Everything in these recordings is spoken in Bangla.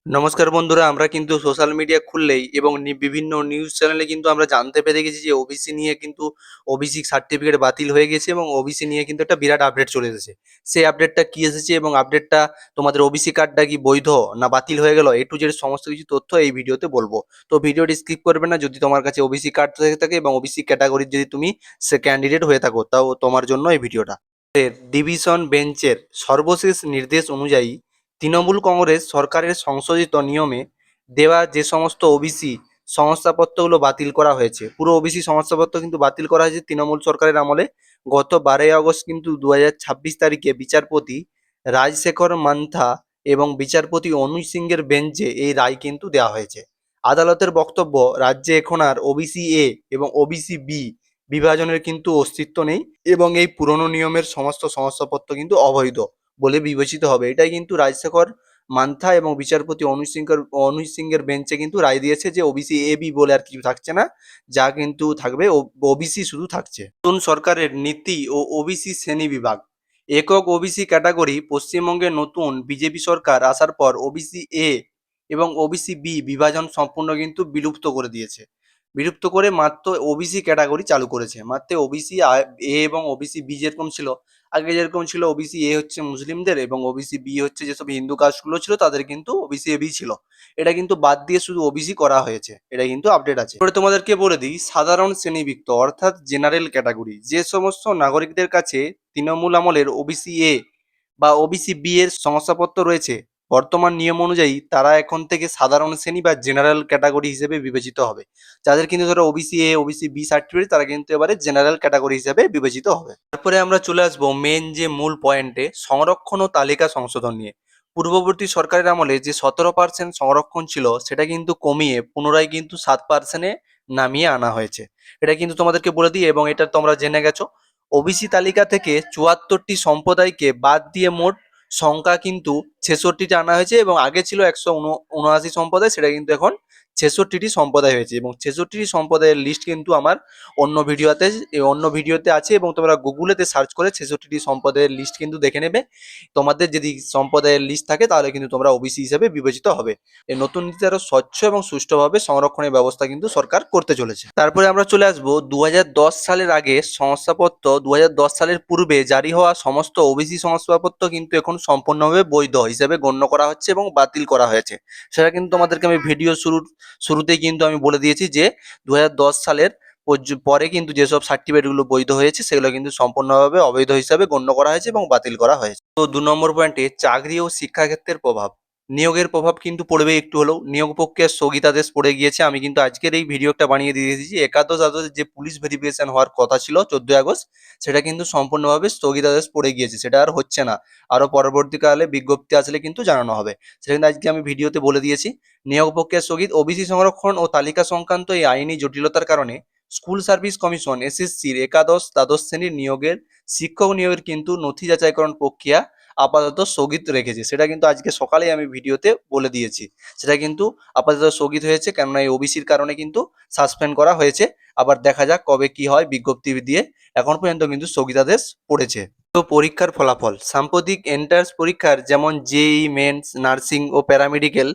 নমস্কার বন্ধুরা, আমরা কিন্তু সোশ্যাল মিডিয়া খুললেই এবং বিভিন্ন নিউজ চ্যানেলে কিন্তু আমরা জানতে পেরে গেছি যে ওবিসি নিয়ে কিন্তু ওবিসি সার্টিফিকেট বাতিল হয়ে গেছে এবং ওবিসি নিয়ে কিন্তু একটা বিরাট আপডেট চলে এসেছে। সেই আপডেটটা কি এসেছে এবং আপডেটটা তোমাদের ওবিসি কার্ডটা কি বৈধ না বাতিল হয়ে গেল, এ টু জেড সমস্ত কিছু তথ্য এই ভিডিওতে বলবো। তো ভিডিওটি স্কিপ করবে না। যদি তোমার কাছে ওবিসি কার্ড থেকে থাকে এবং ওবিসি ক্যাটাগরির যদি তুমি সে ক্যান্ডিডেট হয়ে থাকো, তাও তোমার জন্য এই ভিডিওটা। ডিভিশন বেঞ্চের সর্বশেষ নির্দেশ অনুযায়ী তৃণমূল কংগ্রেস সরকারের সংশোধিত নিয়মে দেওয়া যে সমস্ত ওবিসি শংসাপত্রগুলো বাতিল করা হয়েছে, পুরো ওবিসি শংসাপত্র কিন্তু বাতিল করা হয়েছে তৃণমূল সরকারের আমলে। গত 12ই আগস্ট কিন্তু 2026 তারিখে বিচারপতি রাজশেখর মান্থা এবং বিচারপতি অনুজ সিংয়ের বেঞ্চে এই রায় কিন্তু দেওয়া হয়েছে। আদালতের বক্তব্য, রাজ্যে এখন আর ওবিসি এ এবং ওবিসি বি বিভাজনের কিন্তু অস্তিত্ব নেই এবং এই পুরনো নিয়মের সমস্ত শংসাপত্র কিন্তু অবৈধ বলে বিবেচিত হবে। এটাই কিন্তু রাজশেখর মান্থা এবং বিচারপতি অনুজ সিংয়ের বেঞ্চে কিন্তু রায় দিয়েছে যে ওবিসি এ বি বলে আর কিছু থাকছে না, যা কিন্তু থাকবে ওবিসি শুধু থাকছে। নতুন সরকারের নীতি ও ওবিসি শ্রেণী বিভাগ। একক ওবিসি ক্যাটাগরি পশ্চিমবঙ্গে নতুন বিজেপি সরকার আসার পর ওবিসি এ এবং ওবিসি বি বিভাজন সম্পূর্ণ কিন্তু বিলুপ্ত করে দিয়েছে। বিলুপ্ত করে মাত্র ওবিসি ক্যাটাগরি চালু করেছে। মাত্র ওবিসি এ এবং ওবিসি বি যেরকম ছিল, আগে যেরকম ছিল ওবিসি এ হচ্ছে মুসলিমদের এবং ওবিসি বি হচ্ছে যেসব হিন্দু কাস্টগুলো ছিল তাদের কিন্তু ওবিসি এ বি ছিল। এটা কিন্তু বাদ দিয়ে শুধু ওবিসি করা হয়েছে, এটা কিন্তু আপডেট আছে। এবারে তোমাদেরকে বলে দিই সাধারণ শ্রেণীভুক্ত অর্থাৎ জেনারেল ক্যাটাগরি, যে সমস্ত নাগরিকদের কাছে তৃণমূল আমলের ওবিসি এ বা ওবিসি বি এর শংসাপত্র রয়েছে, বর্তমান নিয়ম অনুযায়ী তারা এখন থেকে সাধারণ শ্রেণী বা জেনারেল ক্যাটাগরি হিসেবে বিবেচিত হবে। যাদের কিন্তু ধরো OBC A OBC B certificate, তারা কিন্তু এবারে জেনারেল ক্যাটাগরি হিসেবে বিবেচিত হবে। তারপরে আমরা চলে আসবো মেন যে মূল পয়েন্টে, সংরক্ষণ ও তালিকা সংশোধন নিয়ে। পূর্ববর্তী সরকারের আমলে যে 17% সংরক্ষণ ছিল সেটা কিন্তু কমিয়ে পুনরায় কিন্তু 7%-এ নামিয়ে আনা হয়েছে। এটা কিন্তু তোমাদেরকে বলে দিই এবং এটা তোমরা জেনে গেছো। ওবিসি তালিকা থেকে 74টি সম্প্রদায়কে বাদ দিয়ে মোট সংখ্যা কিন্তু 66টা আনা হয়েছে এবং আগে ছিল 179 সম্প্রদায়, সেটা কিন্তু এখন 66টি সম্প্রদায় হয়েছে এবং 66টি সম্প্রদায়ের লিস্ট কিন্তু আমার অন্য ভিডিওতে আছে এবং তোমরা গুগলেতে সার্চ করে 66টি সম্প্রদায়ের লিস্ট কিন্তু দেখে নেবে। তোমাদের যদি সম্প্রদায়ের লিস্ট থাকে তাহলে কিন্তু তোমরা ওবিসি হিসেবে বিবেচিত হবে। এই নতুন নীতি আরো স্বচ্ছ এবং সুষ্ঠুভাবে সংরক্ষণের ব্যবস্থা কিন্তু সরকার করতে চলেছে। তারপরে আমরা চলে আসবো 2010 সালের আগে শংসাপত্র, 2010 সালের পূর্বে জারি হওয়া সমস্ত ওবিসি শংসাপত্র কিন্তু এখন সম্পূর্ণভাবে বৈধ হিসেবে গণ্য করা হচ্ছে এবং বাতিল করা হয়েছে। সেটা কিন্তু তোমাদেরকে আমি ভিডিও শুরুতেই কিন্তু আমি বলে দিয়েছি যে 2010 সালের পরে কিন্তু যেসব সার্টিফিকেটগুলো বৈধ হয়েছে সেগুলো কিন্তু সম্পূর্ণভাবে অবৈধ হিসাবে গণ্য করা হয়েছে এবং বাতিল করা হয়েছে। তো 2 নম্বর পয়েন্টে চাকরি ও শিক্ষাক্ষেত্রের প্রভাব। নিয়োগের প্রভাব কিন্তু পড়বে একটু হলেও। নিয়োগ প্রক্রিয়ার স্থগিতাদেশ পড়ে গিয়েছে। আমি কিন্তু আজকের এই ভিডিওটা বানিয়ে দিয়ে দিয়েছি। একাদশ দ্বাদশের যে পুলিশ ভেরিফিকেশন হওয়ার কথা ছিল 14ই আগস্ট, সেটা কিন্তু সম্পূর্ণভাবে স্থগিতাদেশ পড়ে গিয়েছে, সেটা আর হচ্ছে না। আরো পরবর্তীকালে বিজ্ঞপ্তি আসলে কিন্তু জানানো হবে। সেটা কিন্তু আজকে আমি ভিডিওতে বলে দিয়েছি। নিয়োগ প্রক্রিয়া স্থগিত। ওবিসি সংরক্ষণ ও তালিকা সংক্রান্ত এই আইনি জটিলতার কারণে স্কুল সার্ভিস কমিশন এসএসসির একাদশ দ্বাদশ শ্রেণীর নিয়োগের শিক্ষক নিয়োগের কিন্তু নথি যাচাইকরণ প্রক্রিয়া আপাতত স্থগিত রেখেছে। সেটা কিন্তু আজকে সকালেই আমি ভিডিওতে বলে দিয়েছি। সেটা কিন্তু আপাতত স্থগিত হয়েছে, কেননা এই ওবিসির কারণে কিন্তু সাসপেন্ড করা হয়েছে। আবার দেখা যাক কবে কি হয় বিজ্ঞপ্তি দিয়ে। এখন পর্যন্ত কিন্তু স্থগিতাদেশ পড়েছে। তো পরীক্ষার ফলাফল। সাম্প্রতিক এন্ট্রান্স পরীক্ষার যেমন জেইই মেন্স, নার্সিং ও প্যারামেডিক্যাল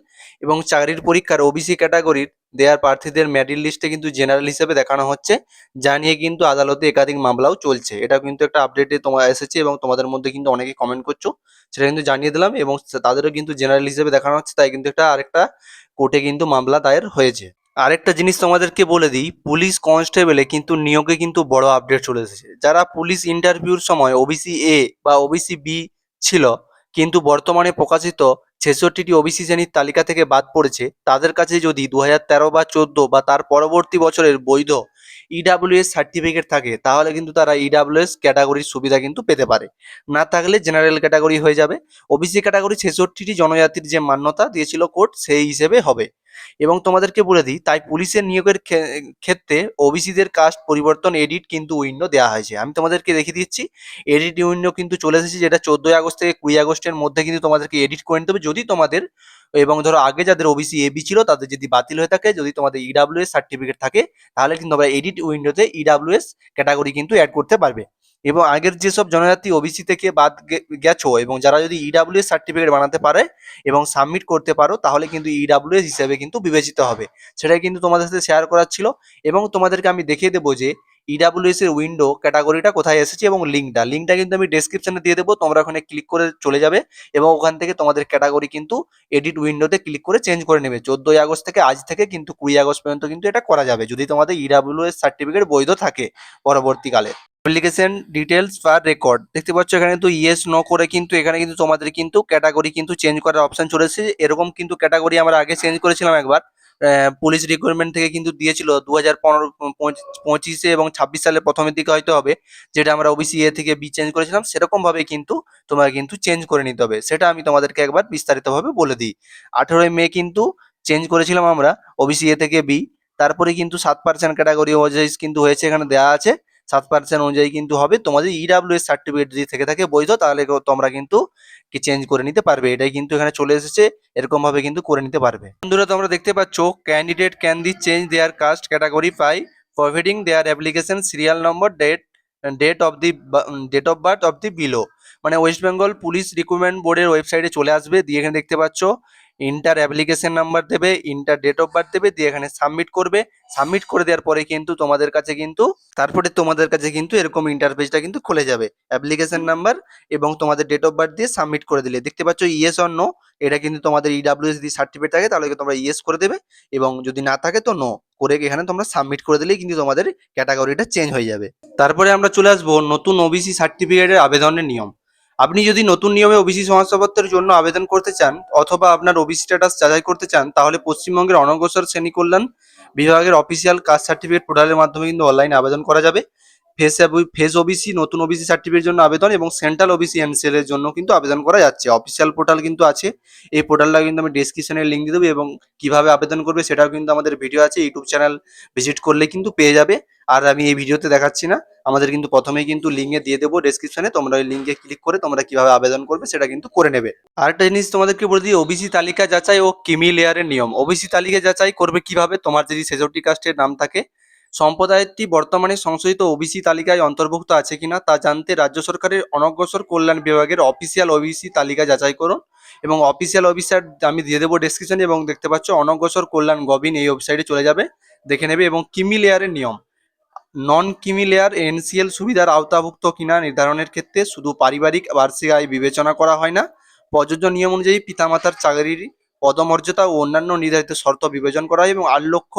এবং চাকরির পরীক্ষার ওবিসি ক্যাটাগরির দেয়ার প্রার্থীদের মেরিট লিস্টে কিন্তু জেনারেল হিসেবে দেখানো হচ্ছে, যা নিয়ে কিন্তু আদালতে একাধিক মামলাও চলছে। এটা কিন্তু একটা আপডেটে তোমার এসেছে এবং তোমাদের মধ্যে কিন্তু অনেকে কমেন্ট করছো, সেটা কিন্তু জানিয়ে দিলাম এবং তাদেরও কিন্তু জেনারেল হিসেবে দেখানো হচ্ছে, তাই কিন্তু আরেকটা কোর্টে কিন্তু মামলা দায়ের হয়েছে। আরেকটা জিনিস তোমাদেরকে বলে দিই, পুলিশ কনস্টেবলে কিন্তু নিয়োগে কিন্তু বড় আপডেট চলে এসেছে। যারা পুলিশ ইন্টারভিউর সময় ওবিসি এ বা ওবিসি বি ছিল কিন্তু বর্তমানে প্রকাশিত 66টি ওবিসি শ্রেণীর তালিকা থেকে বাদ পড়েছে, তাদের কাছে যদি 2013 বা 14 বা তার পরবর্তী বছরের বৈধ ইডাব্লিউএস সার্টিফিকেট থাকে তাহলে কিন্তু তারা ইডাব্লিউএস ক্যাটাগরির সুবিধা কিন্তু পেতে পারে। না থাকলে জেনারেল ক্যাটাগরি হয়ে যাবে। ওবিসি ক্যাটাগরি 66টি জনজাতির যে মান্যতা দিয়েছিল কোর্ট সেই হিসেবে হবে। এবং তোমাদেরকে বলে দিই, তাই পুলিশের নিয়োগের ক্ষেত্রে ওবিসিদের কাস্ট পরিবর্তন এডিট কিন্তু উইন্ডো দেওয়া হয়েছে। আমি তোমাদেরকে দেখিয়ে দিচ্ছি, এডিট উইন্ডো কিন্তু চলে এসেছে, যেটা 14ই আগস্ট থেকে 20ই আগস্টের মধ্যে কিন্তু তোমাদেরকে এডিট করে নিতে হবে যদি তোমাদের, এবং ধরো আগে যাদের ওবিসি এবি ছিল তাদের যদি বাতিল হয়ে থাকে, যদি তোমাদের ইডাব্লিউএস সার্টিফিকেট থাকে তাহলে কিন্তু আমরা এডিট উইন্ডোতে ইডাব্লিউএস ক্যাটাগরি কিন্তু অ্যাড করতে পারবে। এবং আগের যেসব জনজাতি ওবিসি থেকে বাদ গেছো এবং যারা যদি ইডাব্লিউএস সার্টিফিকেট বানাতে পারে এবং সাবমিট করতে পারো তাহলে কিন্তু ইডাব্লিউএস হিসেবে কিন্তু বিবেচিত হবে। সেটাই কিন্তু তোমাদের সাথে শেয়ার করার ছিল এবং তোমাদেরকে আমি দেখিয়ে দেবো যে ইডাব্লিউএস এর উইন্ডো ক্যাটাগরিটা কোথায় এসেছে এবং লিঙ্কটা কিন্তু আমি ডেসক্রিপশনে দিয়ে দেবো, তোমরা ওখানে ক্লিক করে চলে যাবে এবং ওখান থেকে তোমাদের ক্যাটাগরি কিন্তু এডিট উইন্ডোতে ক্লিক করে চেঞ্জ করে নেবে। 14 আগস্ট থেকে আজ থেকে কিন্তু 20 আগস্ট পর্যন্ত কিন্তু এটা করা যাবে যদি তোমাদের ইডাব্লিউএস সার্টিফিকেট বৈধ থাকে পরবর্তীকালে। অ্যাপ্লিকেশন ডিটেলস ফর রেকর্ড দেখতে পাচ্ছ এখানে কিন্তু ইয়েস নো করে কিন্তু এখানে কিন্তু তোমাদের কিন্তু ক্যাটাগরি কিন্তু চেঞ্জ করার অপশন চলে এসেছে। এরকম কিন্তু ক্যাটাগরি আমরা আগে চেঞ্জ করেছিলাম একবার, পুলিশ রিক্রুটমেন্ট থেকে কিন্তু দিয়েছিল 2015-25 এবং 26 সালের প্রথমের দিকে হয়তো হবে, যেটা আমরা ওবিসি এ থেকে বি চেঞ্জ করেছিলাম সেরকম ভাবে কিন্তু তোমার কিন্তু চেঞ্জ করে নিতে হবে। সেটা আমি তোমাদেরকে একবার বিস্তারিতভাবে বলে দিই। 18 মে কিন্তু চেঞ্জ করেছিলাম আমরা ওবিসি এ থেকে বি, তারপরে কিন্তু 7% ক্যাটাগরি ওয়াইজ কিন্তু হয়েছে, এখানে দেওয়া আছে 7% অনুযায়ী কিন্তু হবে। তোমাদের ইডাব্লিউএস সার্টিফিকেট যদি থেকে থাকে বৈধ তাহলে তোমরা কিন্তু কি চেঞ্জ করে নিতে পারবে, এটাই কিন্তু এখানে চলে এসেছে, এরকম ভাবে কিন্তু করে নিতে পারবে। বন্ধুরা তোমরা দেখতে পাচ্ছ candidate can the change their caste category by providing their application serial number date of birth of the below. মানে ওয়েস্ট বেঙ্গল পুলিশ রিক্রুটমেন্ট বোর্ডের ওয়েবসাইটে চলে আসবে, দিয়ে এখানে দেখতে পাচ্ছ ইন্টার অ্যাপ্লিকেশন নাম্বার দেবে, ইন্টার ডেট অফ বার্থ দেবে, দিয়ে এখানে সাবমিট করবে। সাবমিট করে দেওয়ার পরে কিন্তু তোমাদের কাছে কিন্তু এরকম ইন্টারফেসটা কিন্তু খুলে যাবে। অ্যাপ্লিকেশন নাম্বার এবং তোমাদের ডেট অফ বার্থ দিয়ে সাবমিট করে দিলে দেখতে পাচ্ছ ইয়েস অর নো, এটা কিন্তু তোমাদের ইডাব্লিউএস যদি সার্টিফিকেট থাকে তাহলে তোমরা ইয়েস করে দেবে এবং যদি না থাকে তো নো করে এখানে তোমরা সাবমিট করে দিলেই কিন্তু তোমাদের ক্যাটাগরিটা চেঞ্জ হয়ে যাবে। তারপরে আমরা চলে আসবো নতুন ওবিসি সার্টিফিকেটের আবেদনের নিয়ম। আপনি যদি নতুন নিয়মে ওবিসি শংসাপত্রের জন্য আবেদন করতে চান অথবা আপনার ওবিসি স্ট্যাটাস যাচাই করতে চান তাহলে পশ্চিমবঙ্গের অনগ্রসর শ্রেণী কল্যাণ বিভাগের অফিসিয়াল কাস্ট সার্টিফিকেট পোর্টালের মাধ্যমে কিন্তু অনলাইনে আবেদন করা যাবে। ফেস ওবিসি নতুন ওবিসি সার্টিফিকেটের জন্য আবেদন এবং সেন্ট্রাল ওবিসি এনসিএল এর জন্য কিন্তু আবেদন করা যাচ্ছে। অফিসিয়াল পোর্টাল কিন্তু আছে, এই পোর্টালটা কিন্তু আমি ডেসক্রিপশনে লিঙ্ক দিয়ে দেবো এবং কিভাবে আবেদন করবে সেটাও কিন্তু আমাদের ভিডিও আছে, ইউটিউব চ্যানেল ভিজিট করলে কিন্তু পেয়ে যাবে। আর আমি এই ভিডিওতে দেখাচ্ছি না, আমাদের কিন্তু প্রথমেই কিন্তু লিঙ্কে দিয়ে দেবো ডেসক্রিপশনে, তোমরা ওই লিঙ্কে ক্লিক করে তোমরা কিভাবে আবেদন করবে সেটা কিন্তু করে নেবে। আরেকটা জিনিস তোমাদেরকে বলে দিই, ওবিসি তালিকা যাচাই ও কিমি লেয়ারের নিয়ম। ওবিসি তালিকা যাচাই করবে কিভাবে, তোমার যদি 66 কাস্টের নাম থাকে সম্প্রদায়টি বর্তমানে সংশোধিত ওবিসি তালিকায় অন্তর্ভুক্ত আছে কিনা তা জানতে রাজ্য সরকারের অনগ্রসর কল্যাণ বিভাগের অফিসিয়াল ওবিসি তালিকা যাচাই করুন এবং অফিসিয়াল ওয়েবসাইট আমি দিয়ে দেবো ডেসক্রিপশনে এবং দেখতে পাচ্ছ অনগ্রসর কল্যাণ গভিন এই ওয়েবসাইটে চলে যাবে, দেখে নেবে। এবং কিমি লেয়ারের নিয়ম, নন কিমি লেয়ার এনসিএল সুবিধার আওতাভুক্ত কিনা নির্ধারণের ক্ষেত্রে শুধু পারিবারিক বার্ষিক আয় বিবেচনা করা হয় না, প্রযোজ্য নিয়ম অনুযায়ী পিতামাতার চাকরির পদমর্যাদা ও অন্যান্য নির্ধারিত শর্ত বিবেচনা করা হয় এবং 8 লক্ষ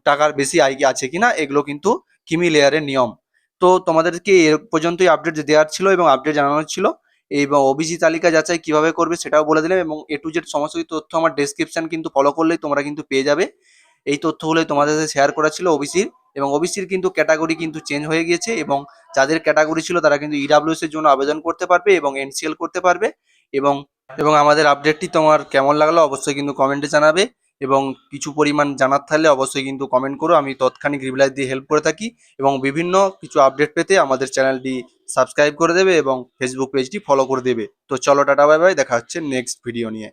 টাকার বেশি আয় আছে কিনা এগুলো কিন্তু কিমি লেয়ারের নিয়ম। তো তোমাদেরকে এর পর্যন্তই আপডেট দেওয়ার ছিল এবং আপডেট জানানোর ছিল এবং ওবিসি তালিকা যাচাই কিভাবে করবে সেটাও বলে দিলাম এবং এ টু জেড সমস্ত তথ্য আমার ডেসক্রিপশন কিন্তু ফলো করলেই তোমরা কিন্তু পেয়ে যাবে। এই তথ্যগুলোই তোমাদের সাথে শেয়ার করা ছিল ওবিসির, এবং ওবিসির কিন্তু ক্যাটাগরি কিন্তু চেঞ্জ হয়ে গিয়েছে এবং যাদের ক্যাটাগরি ছিল তারা কিন্তু ইডাব্লিউএস এর জন্য আবেদন করতে পারবে এবং এনসিএল করতে পারবে। এবং এবং আমাদের আপডেটটি তোমার কেমন লাগলো অবশ্যই কিন্তু কমেন্টে জানাবে এবং কিছু পরিমাণ জানার থাকলে অবশ্যই কিন্তু কমেন্ট করো, আমি তৎক্ষণিক রিপ্লাই দিয়ে হেল্প করে থাকি। এবং বিভিন্ন কিছু আপডেট পেতে আমাদের চ্যানেলটি সাবস্ক্রাইব করে দেবে এবং ফেসবুক পেজটি ফলো করে দেবে। তো চলো টাটা বাই বাই, দেখা হচ্ছে নেক্সট ভিডিও নিয়ে।